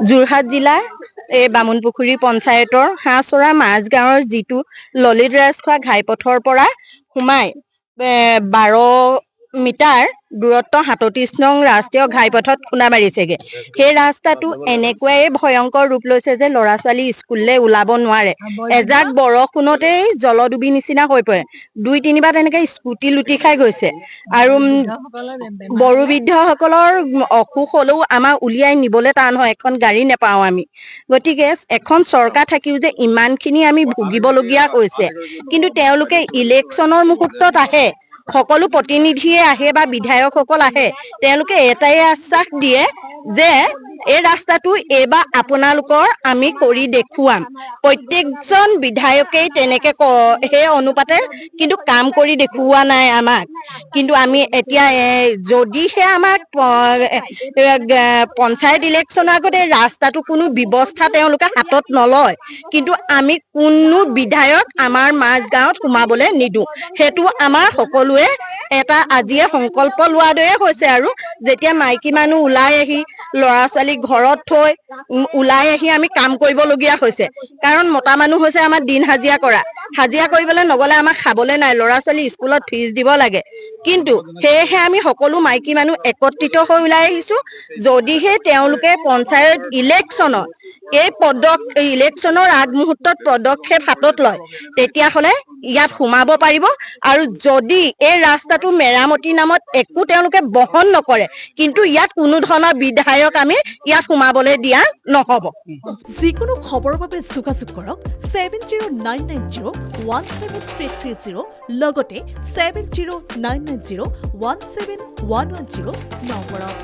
যোৰহাট জিলাৰ এই বামুণপুখুৰী পঞ্চায়তৰ হাঁহচৰা মাজগাঁৱৰ যিটো ললিত ৰাজখোৱা ঘাইপথৰ পৰা সোমাই 12 মিটাৰ দূৰত্ব 37 নং ৰাষ্ট্ৰীয় ঘাইপথত খুন্দা মাৰিছেগে। সেই ৰাস্তাটো এনেকুৱাই ভয়ংকৰ ৰূপ লৈছে যে ল'ৰা ছোৱালী স্কুললৈ ওলাব নোৱাৰে। এজাক বৰষুণতেই জলডুবি নিচিনা হৈ পৰে। 2-3বাৰ তেনেকে স্কুটি লুটি খাই গৈছে। আৰু বয়োবৃদ্ধসকলৰ অসুখ হ'লেও আমাৰ উলিয়াই নিবলৈ টান হয়, এখন গাড়ী নেপাওঁ আমি। গতিকে এখন চৰকাৰ থাকিও যে ইমানখিনি আমি ভুগিবলগীয়া হৈছে, কিন্তু তেওঁলোকে ইলেকশ্যনৰ মুহূৰ্তত আহে, সকলো প্ৰতিনিধিয়ে আহে বা বিধায়কসকল আহে, তেওঁলোকে এটাই আশ্বাস দিয়ে যে এই ৰাস্তাটো এইবাৰ আপোনালোকৰ আমি কৰি দেখুৱাম। প্ৰত্যেকজন বিধায়কেই তেনেকে সেই অনুপাতে কিন্তু কাম কৰি দেখুওৱা নাই আমাক। কিন্তু আমি এতিয়া যদিহে আমাক পঞ্চায়ত ইলেকশ্যনৰ আগতে ৰাস্তাটো কোনো ব্যৱস্থা তেওঁলোকে হাতত নলয়, কিন্তু আমি কোনো বিধায়ক আমাৰ মাজগাঁৱত সোমাবলৈ নিদিওঁ। সেইটো আমাৰ সকলোৱে এটা আজিয়ে সংকল্প লোৱাৰ দৰে হৈছে। আৰু যেতিয়া মাইকী মানুহ ওলাই আহি ল'ৰা ছোৱালী ঘৰত থৈ ওলাই আহি আমি কাম কৰিবলগীয়া হৈছে, কাৰণ মতা মানুহ হৈছে আমাৰ দিন হাজিৰা কৰা। হাজিৰা কৰিবলৈ নগ'লে আমাক খাবলৈ নাই, ল'ৰা ছোৱালী স্কুলত ফিজ দিব লাগে। কিন্তু সেয়েহে আমি সকলো মাইকী মানুহ একত্ৰিত হৈ ওলাই আহিছো। যদিহে তেওঁলোকে পঞ্চায়ত ইলেকশ্যনৰ ইলেকশ্যনৰ আগমুহূৰ্তত পদক্ষেপ হাতত লয়, তেতিয়াহ'লে ইয়াত সোমাব পাৰিব। আৰু যদি এই ৰাস্তাটো মেৰামতিৰ নামত একো তেওঁলোকে বহন নকৰে, কিন্তু ইয়াত কোনো ধৰণৰ বিধায়ক আমি ইয়াত সোমাবলৈ দিয়া নহ'ব। যিকোনো খবৰৰ বাবে যোগাযোগ কৰক 7099017330 লগতে 7099017110 নম্বৰত।